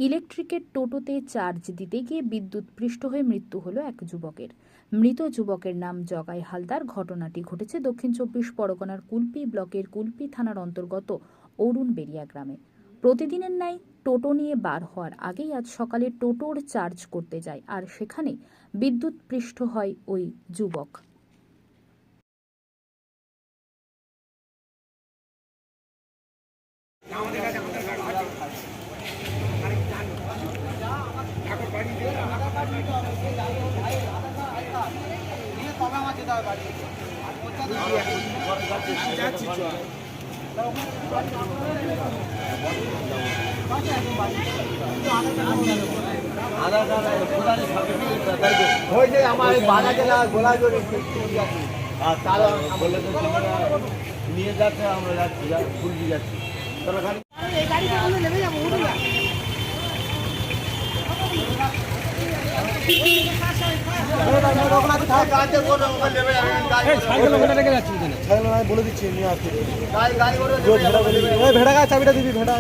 ইলেকট্রিকের টোটোতে চার্জ দিতে গিয়ে বিদ্যুৎপৃষ্ট হয়ে মৃত্যু হলো এক যুবকের। মৃত যুবকের নাম জগাই হালদার। ঘটনাটি ঘটেছে দক্ষিণ চব্বিশ পরগনার কুলপি ব্লকের কুলপি থানার অন্তর্গত অরুণবেড়িয়া গ্রামে। প্রতিদিনের ন্যায় টোটো নিয়ে বার হওয়ার আগেই আজ সকালে টোটোর চার্জ করতে যায়, আর সেখানে বিদ্যুৎপৃষ্ট হয় ওই যুবক। আমার বাধা জেলা গোলাজোড়ি নিয়ে যাচ্ছে, আমরা যাচ্ছি ফুলবি যাচ্ছি। বলে দিচ্ছি ভেড়া গাছ চাবিটা দিবি ভেড়া